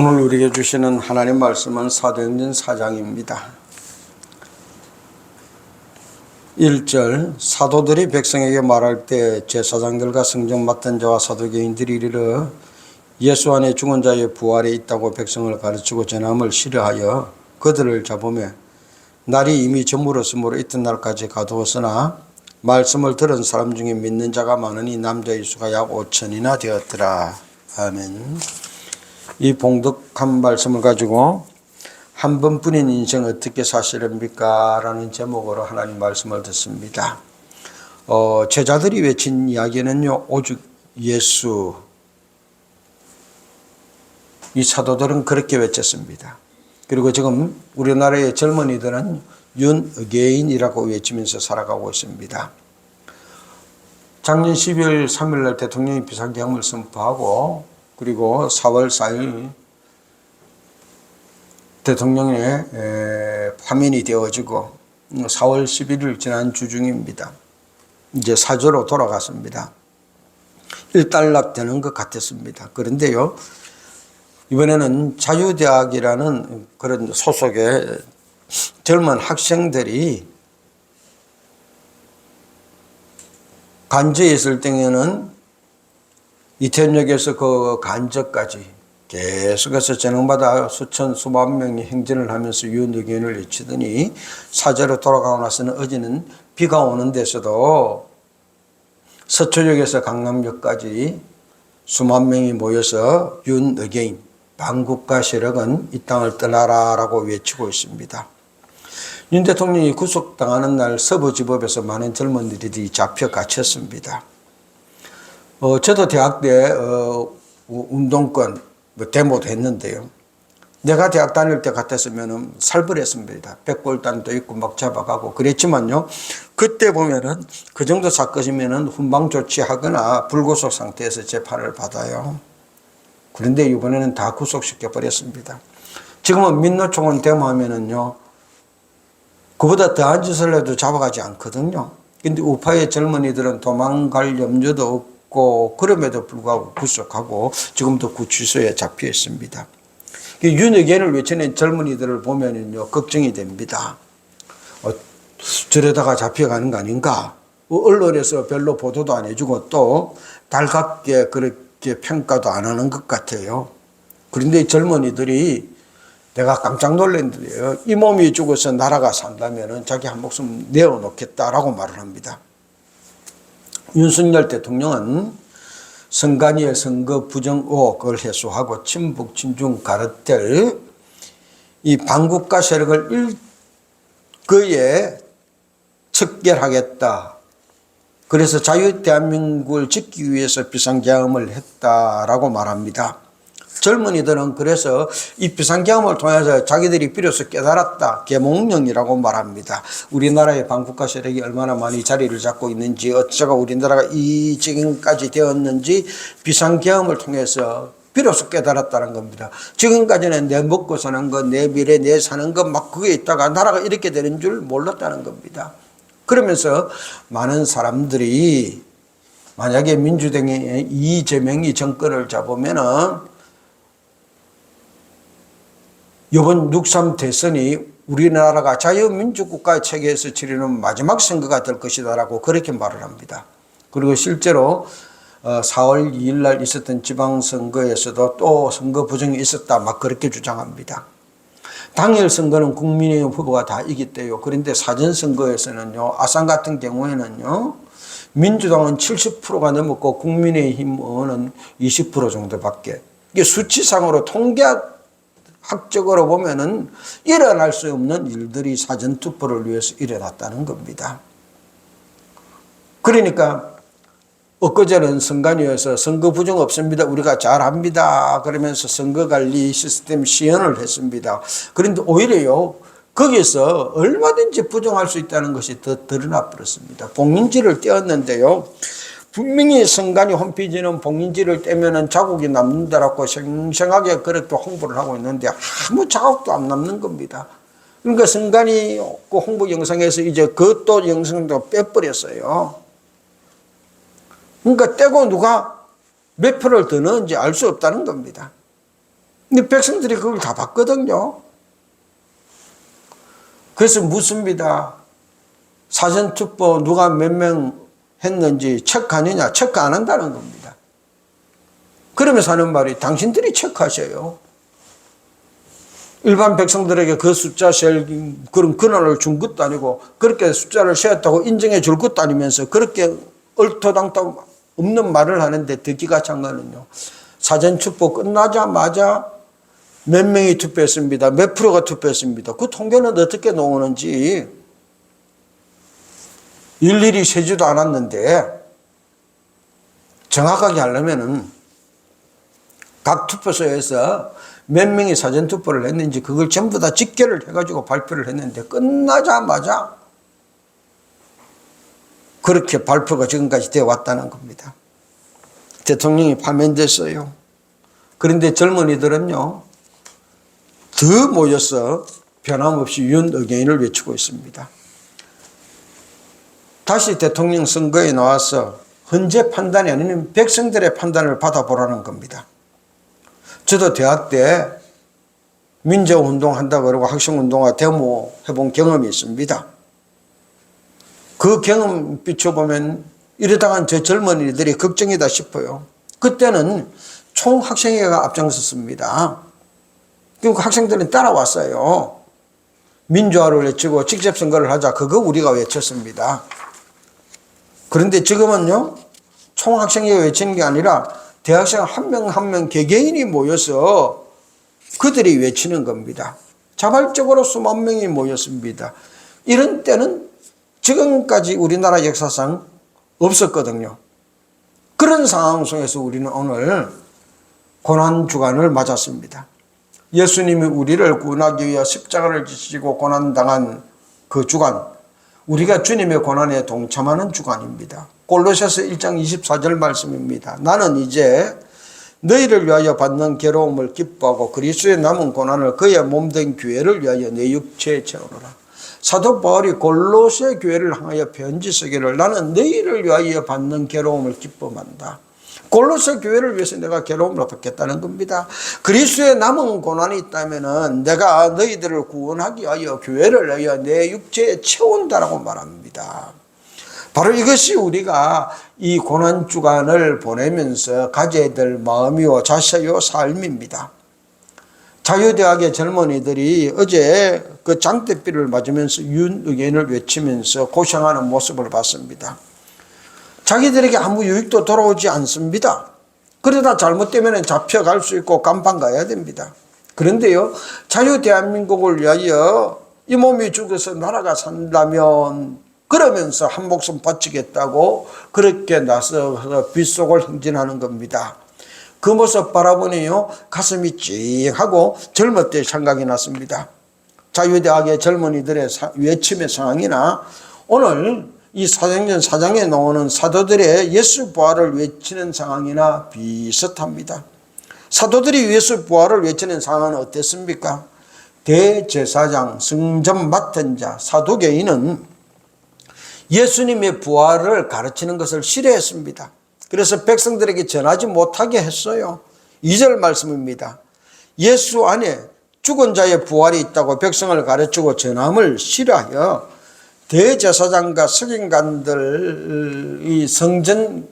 오늘 우리에게 주시는 하나님 말씀은 사도행전 4장입니다. 1절 사도들이 백성에게 말할 때 제사장들과 성전 맡은 자와 사두개인들이 이르러 예수 안에 죽은 자의 부활이 있다고 백성을 가르치고 전함을 싫어하여 그들을 잡으며 날이 이미 저물었으므로 이튿날까지 가두었으나 말씀을 들은 사람 중에 믿는 자가 많으니 남자의 수가 약 5천이나 되었더라. 아멘. 이 봉독한 말씀을 가지고 한 번뿐인 인생 어떻게 사시렵니까? 라는 제목으로 하나님 말씀을 듣습니다. 제자들이 외친 이야기는요, 오직 예수. 이 사도들은 그렇게 외쳤습니다. 그리고 지금 우리나라의 젊은이들은 윤어게인이라고 외치면서 살아가고 있습니다. 작년 12월 3일 날 대통령이 비상계엄을 선포하고 그리고 4월 4일 대통령의 파면이 되어지고 4월 11일 지난 주중입니다. 이제 사저로 돌아갔습니다. 일단락되는 것 같았습니다. 그런데요, 이번에는 자유대학이라는 그런 소속의 젊은 학생들이 간저에 있을 때에는 이태원역에서 그 간저까지 계속해서 저녁마다 수천 수만 명이 행진을 하면서 윤어게인을 외치더니 사제로 돌아가고 나서는 어제는 비가 오는 데서도 서초역에서 강남역까지 수만 명이 모여서 윤어게인 반국가 세력은 이 땅을 떠나라 라고 외치고 있습니다. 윤 대통령이 구속당하는 날 서부지법에서 많은 젊은이들이 잡혀 갇혔습니다. 저도 대학 때 운동권 데모도 했는데요. 내가 대학 다닐 때 같았으면 살벌했습니다. 백골단도 있고 막 잡아가고 그랬지만요. 그때 보면은 그 정도 사건이면은 훈방 조치하거나 불구속 상태에서 재판을 받아요. 그런데 이번에는 다 구속시켜 버렸습니다. 지금은 민노총은 데모하면은요, 그보다 더한 짓을 해도 잡아가지 않거든요. 근데 우파의 젊은이들은 도망갈 염려도 없고 그럼에도 불구하고 구속하고 지금도 구치소에 잡혀 있습니다. 윤어게인을 외치는 젊은이들을 보면은요, 걱정이 됩니다. 저러다가 잡혀가는 거 아닌가? 언론에서 별로 보도도 안 해주고 또 달갑게 그렇게 평가도 안 하는 것 같아요. 그런데 젊은이들이 내가 깜짝 놀랐는데요, 이 몸이 죽어서 나라가 산다면은 자기 한 목숨 내어놓겠다라고 말을 합니다. 윤석열 대통령은 선관위의 선거 부정 의혹을 해소하고 친북 친중 가르텔 이 반국가 세력을 일거에 척결하겠다. 그래서 자유 대한민국을 짓기 위해서 비상계엄을 했다라고 말합니다. 젊은이들은 그래서 이 비상계엄을 통해서 자기들이 비로소 깨달았다. 계몽령이라고 말합니다. 우리나라의 반국가 세력이 얼마나 많이 자리를 잡고 있는지, 어쩌고 우리나라가 이 지금까지 되었는지 비상계엄을 통해서 비로소 깨달았다는 겁니다. 지금까지는 내 먹고 사는 것, 내 미래, 내 사는 것 막 그게 있다가 나라가 이렇게 되는 줄 몰랐다는 겁니다. 그러면서 많은 사람들이 만약에 민주당의 이재명이 정권을 잡으면은 이번 6.3 대선이 우리나라가 자유민주국가 체계에서 치르는 마지막 선거가 될 것이다라고 그렇게 말을 합니다. 그리고 실제로 4월 2일 날 있었던 지방선거에서도 또 선거 부정이 있었다 막 그렇게 주장합니다. 당일 선거는 국민의힘 후보가 다 이겼대요. 그런데 사전선거에서는요, 아산 같은 경우에는요, 민주당은 70%가 넘었고 국민의힘은 20% 정도밖에. 이게 수치상으로 학적으로 보면은 일어날 수 없는 일들이 사전투표를 위해서 일어났다는 겁니다. 그러니까 엊그제는 선관위에서 선거 부정 없습니다. 우리가 잘합니다. 그러면서 선거관리 시스템 시연을 했습니다. 그런데 오히려요, 거기서 얼마든지 부정할 수 있다는 것이 더 드러나 버렸습니다. 봉인지를 떼었는데요, 분명히 선관위 홈페이지는 봉인지를 떼면은 자국이 남는다라고 생생하게 그렇게 홍보를 하고 있는데 아무 자국도 안 남는 겁니다. 그러니까 선관위 그 홍보 영상에서 이제 그것도 영상도 빼버렸어요. 그러니까 떼고 누가 몇 표를 더 넣은지 알 수 없다는 겁니다. 근데 백성들이 그걸 다 봤거든요. 그래서 묻습니다. 사전투표 누가 몇 명 했는지 체크하느냐? 체크 안 한다는 겁니다. 그러면서 하는 말이 당신들이 체크하셔요. 일반 백성들에게 그 숫자 셀 그런 권한을 준 것도 아니고 그렇게 숫자를 세었다고 인정해 줄 것도 아니면서 그렇게 얼토당토 없는 말을 하는데 듣기가 찬 거는요. 사전투표 끝나자마자 몇 명이 투표했습니다. 몇 프로가 투표했습니다. 그 통계는 어떻게 나오는지 일일이 세지도 않았는데 정확하게 하려면은 각 투표소에서 몇 명이 사전투표를 했는지 그걸 전부 다 집계를 해가지고 발표를 했는데 끝나자마자 그렇게 발표가 지금까지 되어 왔다는 겁니다. 대통령이 파면됐어요. 그런데 젊은이들은요, 더 모여서 변함없이 윤의견을 외치고 있습니다. 다시 대통령 선거에 나와서 헌재 판단이 아닌 백성들의 판단을 받아보라는 겁니다. 저도 대학 때 민주운동 한다고 그러고 학생운동과 데모 해본 경험이 있습니다. 그 경험 비춰보면 이러다간 저 젊은이들이 걱정이다 싶어요. 그때는 총학생회가 앞장섰습니다. 그리고 학생들은 따라왔어요. 민주화를 외치고 직접 선거를 하자. 그거 우리가 외쳤습니다. 그런데 지금은요, 총학생회가 외치는 게 아니라 대학생 한 명 한 명 개개인이 모여서 그들이 외치는 겁니다. 자발적으로 수만 명이 모였습니다. 이런 때는 지금까지 우리나라 역사상 없었거든요. 그런 상황 속에서 우리는 오늘 고난주간을 맞았습니다. 예수님이 우리를 구원하기 위해 십자가를 지시고 고난당한 그 주간, 우리가 주님의 고난에 동참하는 주간입니다. 골로새서 1장 24절 말씀입니다. 나는 이제 너희를 위하여 받는 괴로움을 기뻐하고 그리스도의 남은 고난을 그의 몸된 교회를 위하여 내 육체에 채우노라. 사도 바울이 골로새 교회를 향하여 편지 쓰기를 나는 너희를 위하여 받는 괴로움을 기뻐한다. 골로새 교회를 위해서 내가 괴로움을 받겠다는 겁니다. 그리스도의 남은 고난이 있다면 내가 너희들을 구원하기 위하여 교회를 위하여 내 육체에 채운다라고 말합니다. 바로 이것이 우리가 이 고난주간을 보내면서 가져야 될 마음이요 자세요 삶입니다. 자유대학의 젊은이들이 어제 그 장대비를 맞으면서 윤의견을 외치면서 고생하는 모습을 봤습니다. 자기들에게 아무 유익도 돌아오지 않습니다. 그러다 잘못되면 잡혀갈 수 있고 감방 가야 됩니다. 그런데요, 자유대한민국을 위하여 이 몸이 죽어서 나라가 산다면 그러면서 한 목숨 바치겠다고 그렇게 나서서 빗속을 행진하는 겁니다. 그 모습 바라보니요, 가슴이 찡하고 젊을 때 생각이 났습니다. 자유대학의 젊은이들의 외침의 상황이나 오늘 이 사도행전 4장에 나오는 사도들의 예수 부활을 외치는 상황이나 비슷합니다. 사도들이 예수 부활을 외치는 상황은 어땠습니까? 대제사장, 승전 맡은 자, 사두개인은 예수님의 부활을 가르치는 것을 싫어했습니다. 그래서 백성들에게 전하지 못하게 했어요. 2절 말씀입니다. 예수 안에 죽은 자의 부활이 있다고 백성을 가르치고 전함을 싫어하여 대제사장과 서기관들, 이 성전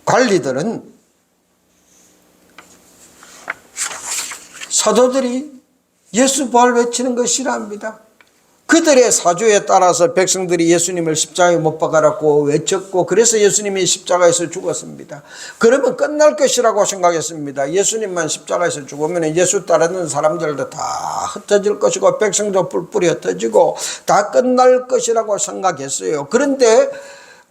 관리들은 사도들이 예수 부활 외치는 걸 싫어합니다. 그들의 사주에 따라서 백성들이 예수님을 십자가에 못 박아라고 외쳤고 그래서 예수님이 십자가에서 죽었습니다. 그러면 끝날 것이라고 생각했습니다. 예수님만 십자가에서 죽으면 예수 따르는 사람들도 다 흩어질 것이고 백성도 뿔뿔이 흩어지고 다 끝날 것이라고 생각했어요. 그런데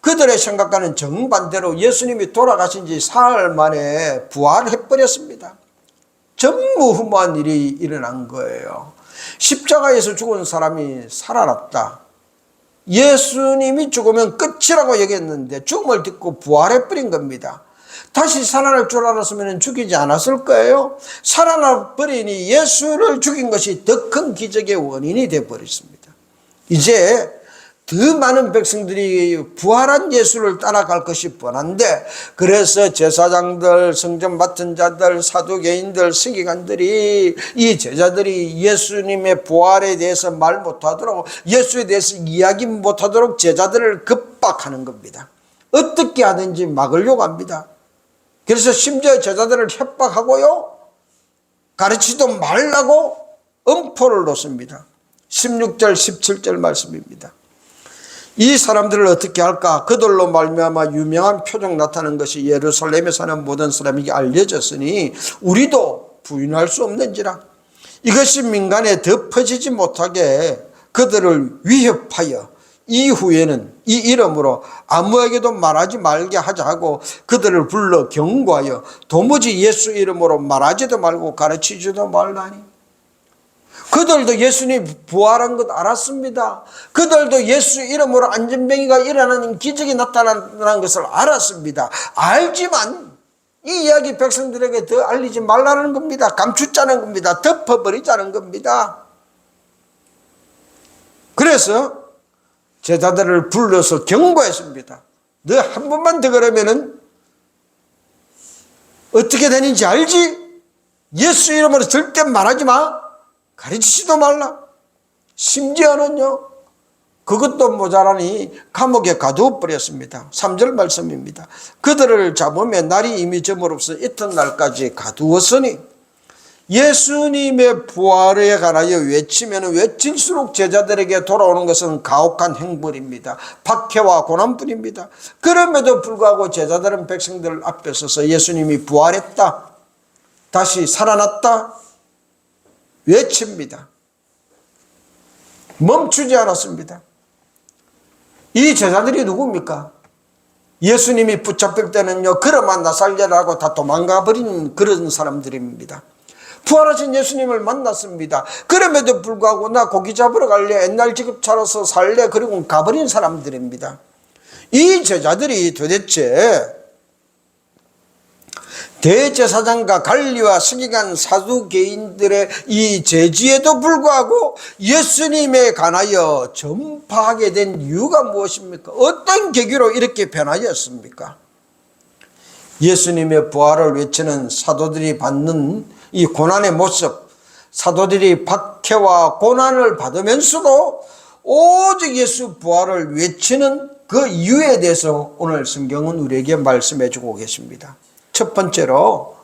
그들의 생각과는 정반대로 예수님이 돌아가신 지 사흘 만에 부활해버렸습니다. 전무후무한 일이 일어난 거예요. 십자가에서 죽은 사람이 살아났다. 예수님이 죽으면 끝이라고 얘기했는데 죽음을 딛고 부활해버린 겁니다. 다시 살아날 줄 알았으면 죽이지 않았을 거예요. 살아나버리니 예수를 죽인 것이 더 큰 기적의 원인이 되어버렸습니다. 이제 더 많은 백성들이 부활한 예수를 따라갈 것이 뻔한데, 그래서 제사장들, 성전 맡은 자들, 사두개인들, 서기관들이, 이 제자들이 예수님의 부활에 대해서 말 못하도록, 예수에 대해서 이야기 못하도록 제자들을 급박하는 겁니다. 어떻게 하든지 막으려고 합니다. 그래서 심지어 제자들을 협박하고요, 가르치도 말라고 엄포를 놓습니다. 16절 17절 말씀입니다. 이 사람들을 어떻게 할까? 그들로 말미암아 유명한 표적 나타나는 것이 예루살렘에 사는 모든 사람에게 알려졌으니 우리도 부인할 수 없는지라. 이것이 민간에 더 퍼지지 못하게 그들을 위협하여 이후에는 이 이름으로 아무에게도 말하지 말게 하자 하고 그들을 불러 경고하여 도무지 예수 이름으로 말하지도 말고 가르치지도 말라니. 그들도 예수님이 부활한 것 알았습니다. 그들도 예수 이름으로 안전병이가 일어나는 기적이 나타나는 것을 알았습니다. 알지만 이 이야기 백성들에게 더 알리지 말라는 겁니다. 감추자는 겁니다. 덮어버리자는 겁니다. 그래서 제자들을 불러서 경고했습니다. 너 한 번만 더 그러면은 어떻게 되는지 알지? 예수 이름으로 절대 말하지 마. 가르치지도 말라. 심지어는요, 그것도 모자라니 감옥에 가두어 버렸습니다. 3절 말씀입니다. 그들을 잡으면 날이 이미 저물어서 이튿날까지 가두었으니 예수님의 부활에 관하여 외치면 외칠수록 제자들에게 돌아오는 것은 가혹한 형벌입니다. 박해와 고난뿐입니다. 그럼에도 불구하고 제자들은 백성들 앞에 서서 예수님이 부활했다, 다시 살아났다 외칩니다. 멈추지 않았습니다. 이 제자들이 누굽니까? 예수님이 붙잡힐 때는요, 그러면 나 살려라고 다 도망가 버린 그런 사람들입니다. 부활하신 예수님을 만났습니다. 그럼에도 불구하고 나 고기 잡으러 갈래, 옛날 직업 차려서 살래, 그리고 가버린 사람들입니다. 이 제자들이 도대체 대제사장과 관리와 서기관 사두개인들의 이 제지에도 불구하고 예수님에 관하여 전파하게 된 이유가 무엇입니까? 어떤 계기로 이렇게 변하였습니까? 예수님의 부활을 외치는 사도들이 받는 이 고난의 모습, 사도들이 박해와 고난을 받으면서도 오직 예수 부활을 외치는 그 이유에 대해서 오늘 성경은 우리에게 말씀해 주고 계십니다. 첫 번째로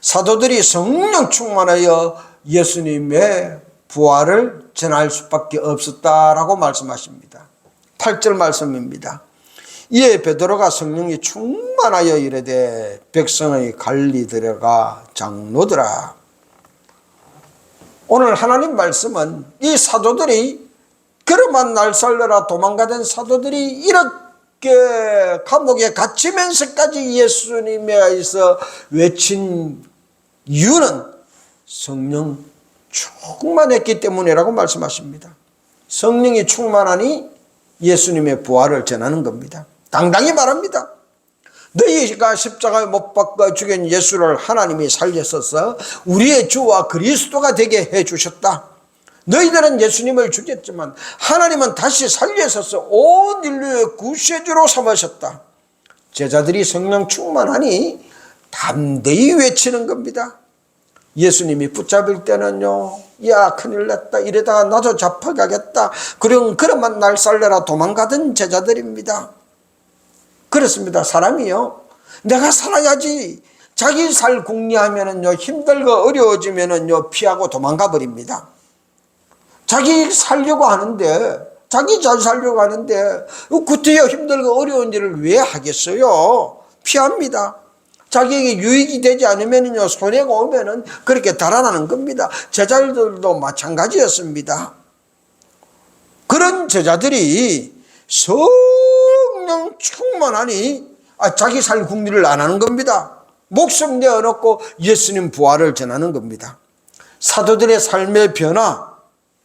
사도들이 성령 충만하여 예수님의 부활을 전할 수밖에 없었다라고 말씀하십니다. 8절 말씀입니다. 이에 베드로가 성령이 충만하여 이르되 백성의 관리들과 장로들아. 오늘 하나님 말씀은 이 사도들이, 그러만 날 살려라 도망가던 사도들이 이렇게 감옥에 갇히면서까지 예수님에 의해서 외친 이유는 성령 충만했기 때문이라고 말씀하십니다. 성령이 충만하니 예수님의 부활을 전하는 겁니다. 당당히 말합니다. 너희가 십자가에 못 박아 죽인 예수를 하나님이 살렸어서 우리의 주와 그리스도가 되게 해주셨다. 너희들은 예수님을 죽였지만 하나님은 다시 살려서서 온 인류의 구세주로 삼으셨다. 제자들이 성령 충만하니 담대히 외치는 겁니다. 예수님이 붙잡을 때는요, 야 큰일 났다, 이러다가 나도 잡혀가겠다, 그러면 날 살려라 도망가던 제자들입니다. 그렇습니다. 사람이요, 내가 살아야지, 자기 살 궁리하면은요, 힘들고 어려워지면은요 피하고 도망가 버립니다. 자기 살려고 하는데, 자기 잘 살려고 하는데 구태여 힘들고 어려운 일을 왜 하겠어요? 피합니다. 자기에게 유익이 되지 않으면요, 손해가 오면은 그렇게 달아나는 겁니다. 제자들도 마찬가지였습니다. 그런 제자들이 성령 충만하니 자기 살 궁리를 안 하는 겁니다. 목숨 내어놓고 예수님 부활을 전하는 겁니다. 사도들의 삶의 변화,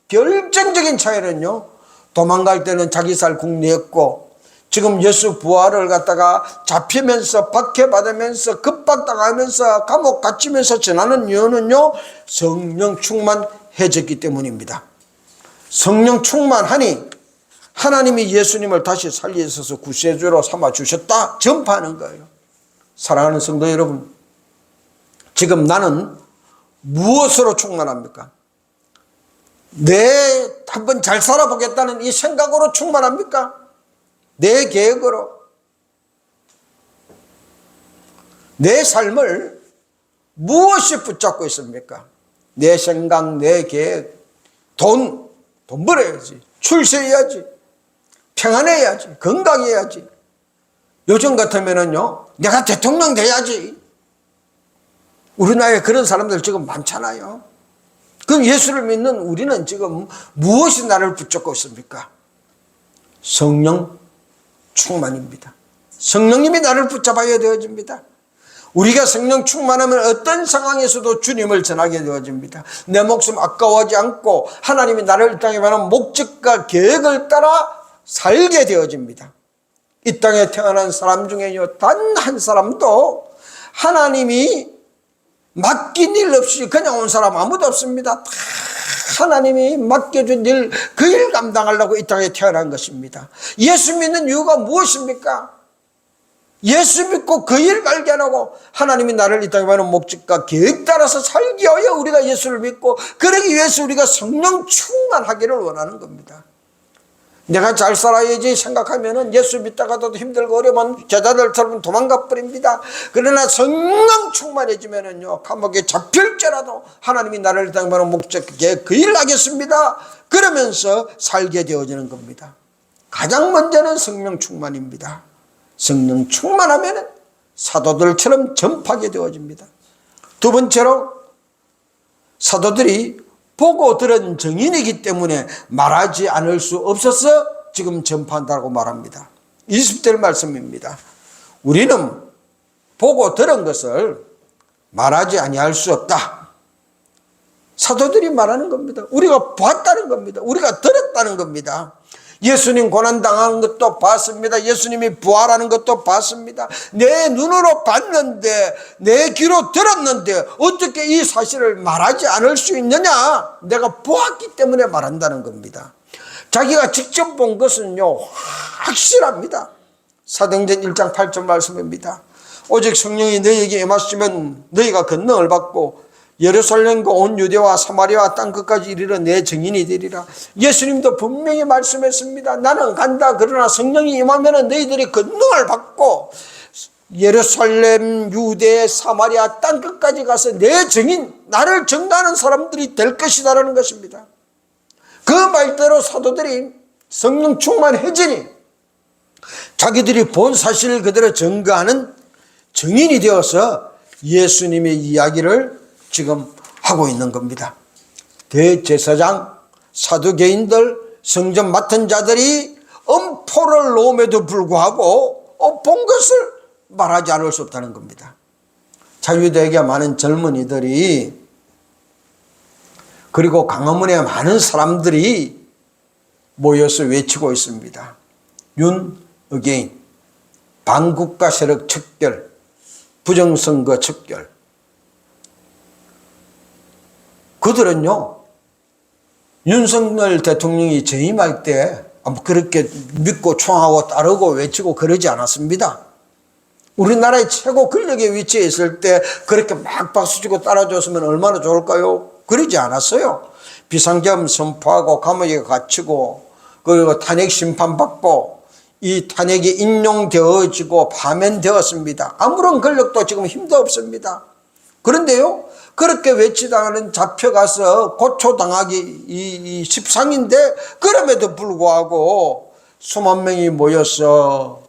결정적인 차이는요, 도망갈 때는 자기 살 궁리했고 지금 예수 부활을 갖다가 잡히면서 박해받으면서 급박당하면서 감옥 갇히면서 전하는 이유는요, 성령 충만해졌기 때문입니다. 성령 충만하니 하나님이 예수님을 다시 살리셔서 구세주로 삼아주셨다 전파하는 거예요. 사랑하는 성도 여러분, 지금 나는 무엇으로 충만합니까? 한번 잘 살아보겠다는 이 생각으로 충만합니까? 내 계획으로? 내 삶을 무엇이 붙잡고 있습니까? 내 생각, 내 계획, 돈 벌어야지, 출세해야지, 평안해야지, 건강해야지. 요즘 같으면은요, 내가 대통령 돼야지. 우리나라에 그런 사람들 지금 많잖아요. 그럼 예수를 믿는 우리는 지금 무엇이 나를 붙잡고 있습니까? 성령 충만입니다. 성령님이 나를 붙잡아야 되어집니다. 우리가 성령 충만하면 어떤 상황에서도 주님을 전하게 되어집니다. 내 목숨 아까워하지 않고 하나님이 나를 이 땅에 관한 목적과 계획을 따라 살게 되어집니다. 이 땅에 태어난 사람 중에요, 단 한 사람도 하나님이 맡긴 일 없이 그냥 온 사람 아무도 없습니다. 다 하나님이 맡겨준 일, 그 일 감당하려고 이 땅에 태어난 것입니다. 예수 믿는 이유가 무엇입니까? 예수 믿고 그 일 발견하고 하나님이 나를 이 땅에 하는 목적과 계획 따라서 살기 위하여 우리가 예수를 믿고, 그러기 위해서 우리가 성령 충만하기를 원하는 겁니다. 내가 잘 살아야지 생각하면은 예수 믿다가도 힘들고 어려면 제자들처럼 도망가 버립니다. 그러나 성령 충만해지면은요, 감옥에 잡힐지라도 하나님이 나를 당하는 목적에 그 일을 하겠습니다 그러면서 살게 되어지는 겁니다. 가장 먼저는 성령 충만입니다. 성령 충만하면은 사도들처럼 전파하게 되어집니다. 두 번째로, 사도들이 보고 들은 증인이기 때문에 말하지 않을 수 없어서 지금 전파한다고 말합니다. 20절 말씀입니다. 우리는 보고 들은 것을 말하지 아니할 수 없다. 사도들이 말하는 겁니다. 우리가 봤다는 겁니다. 우리가 들었다는 겁니다. 예수님 고난당하는 것도 봤습니다. 예수님이 부활하는 것도 봤습니다. 내 눈으로 봤는데, 내 귀로 들었는데 어떻게 이 사실을 말하지 않을 수 있느냐? 내가 보았기 때문에 말한다는 겁니다. 자기가 직접 본 것은요, 확실합니다. 사도행전 1장 8절 말씀입니다. 오직 성령이 너희에게 임하시면 너희가 권능을 받고 예루살렘과 온 유대와 사마리아 땅끝까지 이르러 내 증인이 되리라. 예수님도 분명히 말씀했습니다. 나는 간다. 그러나 성령이 임하면 너희들이 권능을 받고 예루살렘, 유대, 사마리아 땅끝까지 가서 내 증인, 나를 증거하는 사람들이 될 것이다라는 것입니다. 그 말대로 사도들이 성령 충만해지니 자기들이 본 사실을 그대로 증거하는 증인이 되어서 예수님의 이야기를 지금 하고 있는 겁니다. 대제사장, 사두개인들, 성전 맡은 자들이 엄포를 놓음에도 불구하고 본 것을 말하지 않을 수 없다는 겁니다. 자유대학에 많은 젊은이들이, 그리고 강화문에 많은 사람들이 모여서 외치고 있습니다. 윤 어게인, 반국가 세력 척결, 부정선거 척결. 그들은요, 윤석열 대통령이 재임할 때 그렇게 믿고 총하고 따르고 외치고 그러지 않았습니다. 우리나라의 최고 권력의 위치에 있을 때 그렇게 막 박수치고 따라줬으면 얼마나 좋을까요? 그러지 않았어요. 비상계엄 선포하고 감옥에 갇히고, 그리고 탄핵 심판받고, 이 탄핵이 인용되어지고 파면되었습니다. 아무런 권력도 지금 힘도 없습니다. 그런데요, 그렇게 외치다가는 잡혀가서 고초당하기 이 십상인데, 그럼에도 불구하고 수만 명이 모여서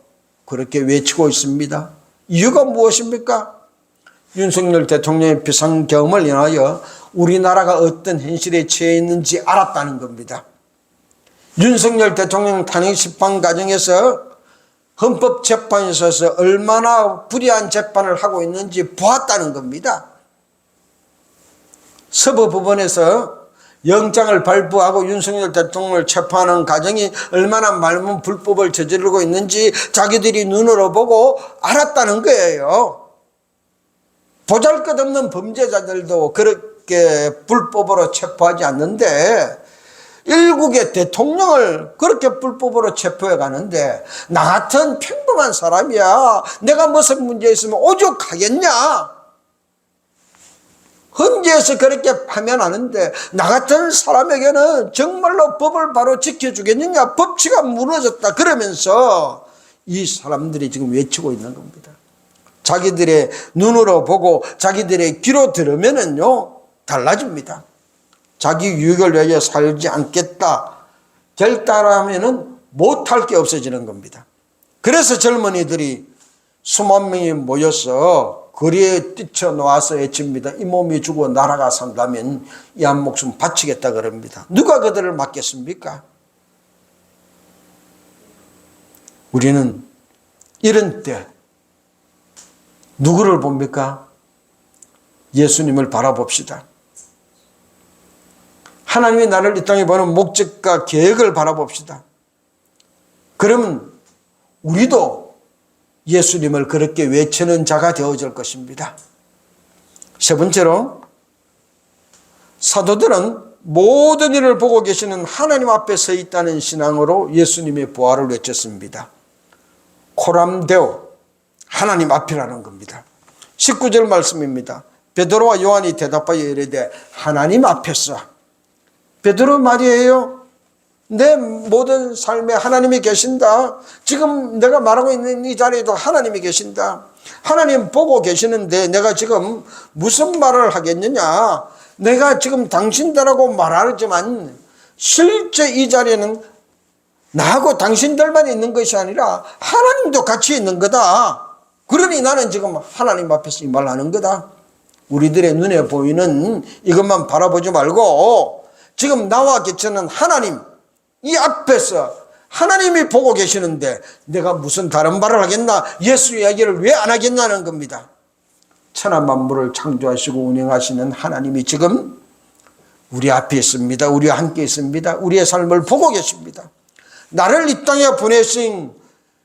그렇게 외치고 있습니다. 이유가 무엇입니까? 윤석열 대통령의 비상계엄을 인하여 우리나라가 어떤 현실에 처해 있는지 알았다는 겁니다. 윤석열 대통령 탄핵 심판 과정에서 헌법재판에 있어서 얼마나 불의한 재판을 하고 있는지 보았다는 겁니다. 서부법원에서 영장을 발부하고 윤석열 대통령을 체포하는 과정이 얼마나 많은 불법을 저지르고 있는지 자기들이 눈으로 보고 알았다는 거예요. 보잘것없는 범죄자들도 그렇게 불법으로 체포하지 않는데 일국의 대통령을 그렇게 불법으로 체포해 가는데 나 같은 평범한 사람이야 내가 무슨 문제 있으면 오죽하겠냐. 헌재에서 그렇게 파면하는데 나 같은 사람에게는 정말로 법을 바로 지켜주겠느냐. 법치가 무너졌다. 그러면서 이 사람들이 지금 외치고 있는 겁니다. 자기들의 눈으로 보고 자기들의 귀로 들으면은요 달라집니다. 자기 유익을 위하여 살지 않겠다 결단하면은 못할 게 없어지는 겁니다. 그래서 젊은이들이 수만 명이 모여서 거리에 뛰쳐나와서 외칩니다. 이 몸이 죽어 나라가 산다면 이 한 목숨 바치겠다 그럽니다. 누가 그들을 막겠습니까? 우리는 이런 때 누구를 봅니까? 예수님을 바라봅시다. 하나님이 나를 이 땅에 보는 목적과 계획을 바라봅시다. 그러면 우리도 예수님을 그렇게 외치는 자가 되어질 것입니다. 세 번째로 사도들은 모든 일을 보고 계시는 하나님 앞에 서 있다는 신앙으로 예수님의 부활을 외쳤습니다. 코람데오 하나님 앞이라는 겁니다. 19절 말씀입니다. 베드로와 요한이 대답하여 이르되 하나님 앞에서. 베드로 말이에요. 내 모든 삶에 하나님이 계신다. 지금 내가 말하고 있는 이 자리에도 하나님이 계신다. 하나님 보고 계시는데 내가 지금 무슨 말을 하겠느냐. 내가 지금 당신들하고 말하지만 실제 이 자리에는 나하고 당신들만 있는 것이 아니라 하나님도 같이 있는 거다. 그러니 나는 지금 하나님 앞에서 이 말을 하는 거다. 우리들의 눈에 보이는 이것만 바라보지 말고 지금 나와 계시는 하나님 이 앞에서 하나님이 보고 계시는데 내가 무슨 다른 말을 하겠나. 예수 이야기를 왜 안 하겠냐는 겁니다. 천하 만물을 창조하시고 운영하시는 하나님이 지금 우리 앞에 있습니다. 우리와 함께 있습니다. 우리의 삶을 보고 계십니다. 나를 이 땅에 보내신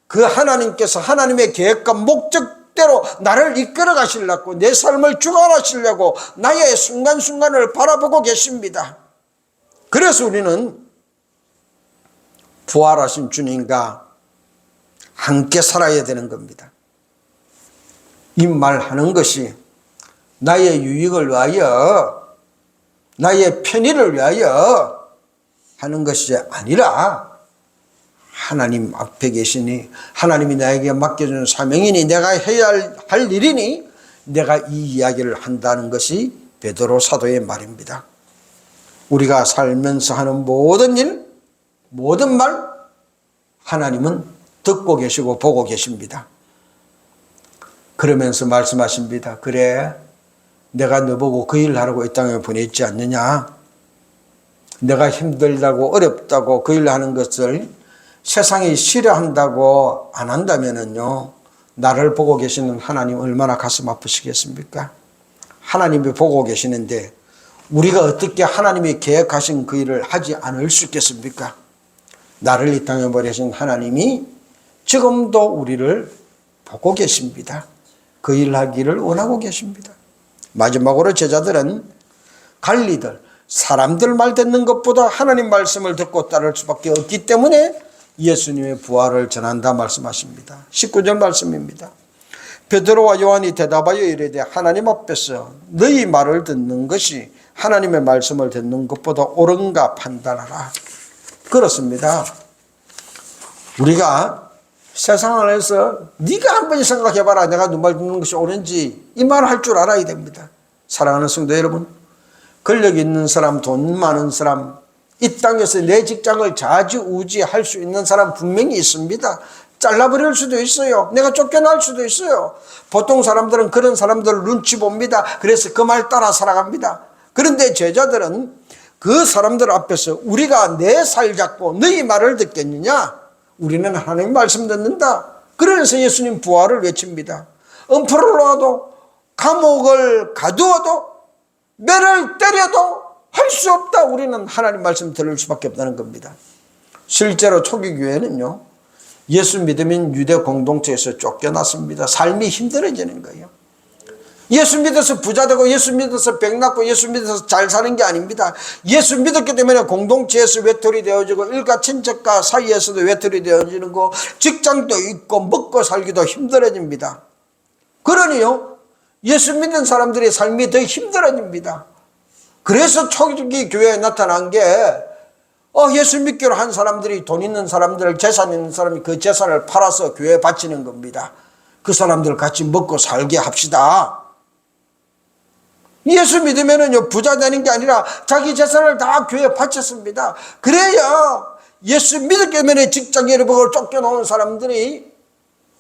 그 하나님께서 하나님의 계획과 목적대로 나를 이끌어 가시려고 내 삶을 주관하시려고 나의 순간순간을 바라보고 계십니다. 그래서 우리는 부활하신 주님과 함께 살아야 되는 겁니다. 이 말하는 것이 나의 유익을 위하여 나의 편의를 위하여 하는 것이 아니라 하나님 앞에 계시니 하나님이 나에게 맡겨준 사명이니 내가 해야 할 일이니 내가 이 이야기를 한다는 것이 베드로 사도의 말입니다. 우리가 살면서 하는 모든 일, 모든 말 하나님은 듣고 계시고 보고 계십니다. 그러면서 말씀하십니다. 그래 내가 너보고 그 일 하라고 이 땅에 보냈지 않느냐. 내가 힘들다고 어렵다고 그 일 하는 것을 세상이 싫어한다고 안 한다면은요 나를 보고 계시는 하나님 얼마나 가슴 아프시겠습니까? 하나님이 보고 계시는데 우리가 어떻게 하나님이 계획하신 그 일을 하지 않을 수 있겠습니까? 나를 이 땅에 보내신 하나님이 지금도 우리를 보고 계십니다. 그 일 하기를 원하고 계십니다. 마지막으로 제자들은 관리들, 사람들 말 듣는 것보다 하나님 말씀을 듣고 따를 수밖에 없기 때문에 예수님의 부활을 전한다 말씀하십니다. 19절 말씀입니다. 베드로와 요한이 대답하여 이르되 하나님 앞에서 너희 말을 듣는 것이 하나님의 말씀을 듣는 것보다 옳은가 판단하라. 그렇습니다. 우리가 세상 안에서 네가 한번 생각해봐라. 내가 누 말 듣는 것이 옳은지 이 말을 할 줄 알아야 됩니다. 사랑하는 성도 여러분, 권력 있는 사람, 돈 많은 사람, 이 땅에서 내 직장을 좌지우지할 수 있는 사람 분명히 있습니다. 잘라버릴 수도 있어요. 내가 쫓겨날 수도 있어요. 보통 사람들은 그런 사람들을 눈치 봅니다. 그래서 그 말 따라 살아갑니다. 그런데 제자들은 그 사람들 앞에서 우리가 내 살 잡고 너희 말을 듣겠느냐? 우리는 하나님 말씀 듣는다. 그러면서 예수님 부활을 외칩니다. 엄포를 놓아도 감옥을 가두어도 매를 때려도 할 수 없다. 우리는 하나님 말씀 들을 수밖에 없다는 겁니다. 실제로 초기 교회는요, 예수 믿으면 유대 공동체에서 쫓겨났습니다. 삶이 힘들어지는 거예요. 예수 믿어서 부자 되고 예수 믿어서 백 낳고 예수 믿어서 잘 사는 게 아닙니다. 예수 믿었기 때문에 공동체에서 외톨이 되어지고 일가 친척과 사이에서도 외톨이 되어지는 거, 직장도 있고 먹고 살기도 힘들어집니다. 그러니요, 예수 믿는 사람들의 삶이 더 힘들어집니다. 그래서 초기 교회에 나타난 게 예수 믿기로 한 사람들이, 돈 있는 사람들, 재산 있는 사람이 그 재산을 팔아서 교회에 바치는 겁니다. 그 사람들 같이 먹고 살게 합시다. 예수 믿으면은요, 부자 되는 게 아니라 자기 재산을 다 교회에 바쳤습니다. 그래야 예수 믿었기 때문에 직장에 잃어버리고 쫓겨나온 사람들이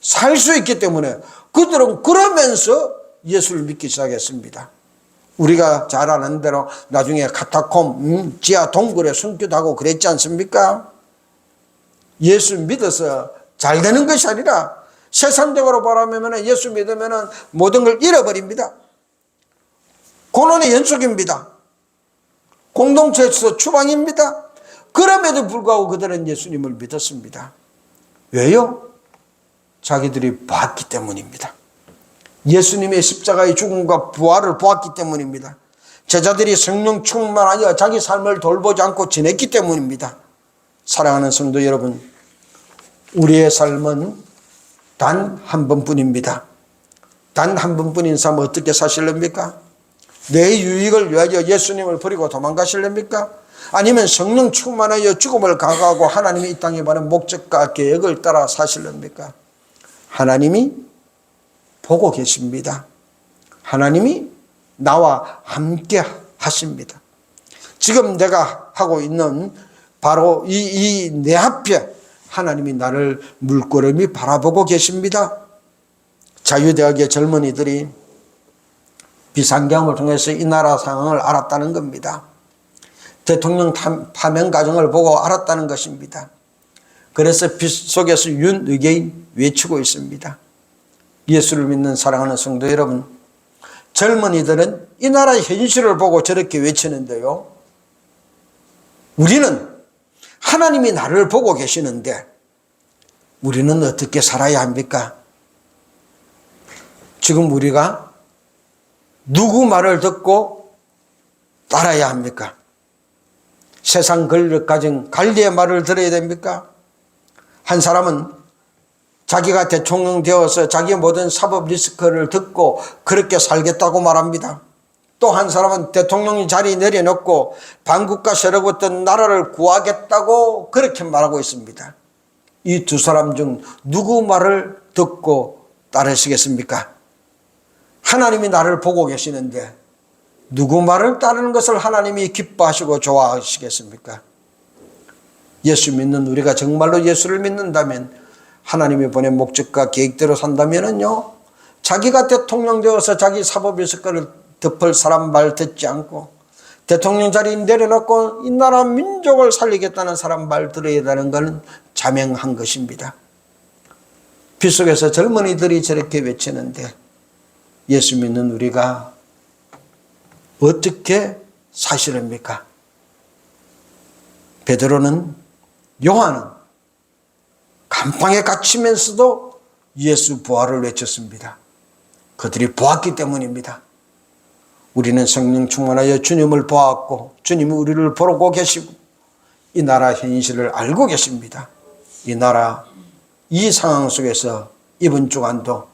살 수 있기 때문에 그들은 그러면서 예수를 믿기 시작했습니다. 우리가 잘 아는 대로 나중에 카타콤, 지하 동굴에 숨기도 하고 그랬지 않습니까? 예수 믿어서 잘 되는 것이 아니라 세상적으로 바라보면 예수 믿으면 모든 걸 잃어버립니다. 고난의 연속입니다. 공동체에서 추방입니다. 그럼에도 불구하고 그들은 예수님을 믿었습니다. 왜요? 자기들이 봤기 때문입니다. 예수님의 십자가의 죽음과 부활을 보았기 때문입니다. 제자들이 성령 충만하여 자기 삶을 돌보지 않고 지냈기 때문입니다. 사랑하는 성도 여러분, 우리의 삶은 단 한 번뿐입니다. 단 한 번뿐인 삶 어떻게 사실랍니까? 내 유익을 위하여 예수님을 버리고 도망가실랍니까? 아니면 성령 충만하여 죽음을 각오하고 하나님이 이 땅에 바른 목적과 계획을 따라 사실랍니까? 하나님이 보고 계십니다. 하나님이 나와 함께 하십니다. 지금 내가 하고 있는 바로 이 내 앞에 하나님이 나를 물끄러미 바라보고 계십니다. 자유대학의 젊은이들이 비상경험을 통해서 이 나라 상황을 알았다는 겁니다. 대통령 파면 과정을 보고 알았다는 것입니다. 그래서 빛 속에서 윤의계인 외치고 있습니다. 예수를 믿는 사랑하는 성도 여러분, 젊은이들은 이 나라의 현실을 보고 저렇게 외치는데요, 우리는 하나님이 나를 보고 계시는데 우리는 어떻게 살아야 합니까? 지금 우리가 누구 말을 듣고 따라야 합니까? 세상 권력 가진 관리의 말을 들어야 됩니까? 한 사람은 자기가 대통령 되어서 자기의 모든 사법 리스크를 듣고 그렇게 살겠다고 말합니다. 또 한 사람은 대통령이 자리 내려놓고 반국가 세력 어떤 나라를 구하겠다고 그렇게 말하고 있습니다. 이 두 사람 중 누구 말을 듣고 따르시겠습니까? 하나님이 나를 보고 계시는데 누구 말을 따르는 것을 하나님이 기뻐하시고 좋아하시겠습니까? 예수 믿는 우리가 정말로 예수를 믿는다면, 하나님이 보낸 목적과 계획대로 산다면은요, 자기가 대통령 되어서 자기 사법 리스크를 덮을 사람 말 듣지 않고 대통령 자리 내려놓고 이 나라 민족을 살리겠다는 사람 말 들어야 되는 것은 자명한 것입니다. 빛 속에서 젊은이들이 저렇게 외치는데 예수 믿는 우리가 어떻게 사시렵니까? 베드로는, 요한은 감방에 갇히면서도 예수 부활을 외쳤습니다. 그들이 보았기 때문입니다. 우리는 성령 충만하여 주님을 보았고 주님이 우리를 보고 계시고 이 나라 현실을 알고 계십니다. 이 나라, 이 상황 속에서 이번 주간도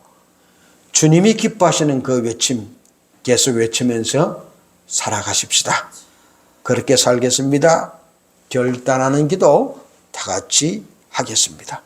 주님이 기뻐하시는 그 외침 계속 외치면서 살아가십시다. 그렇게 살겠습니다. 결단하는 기도 다 같이 하겠습니다.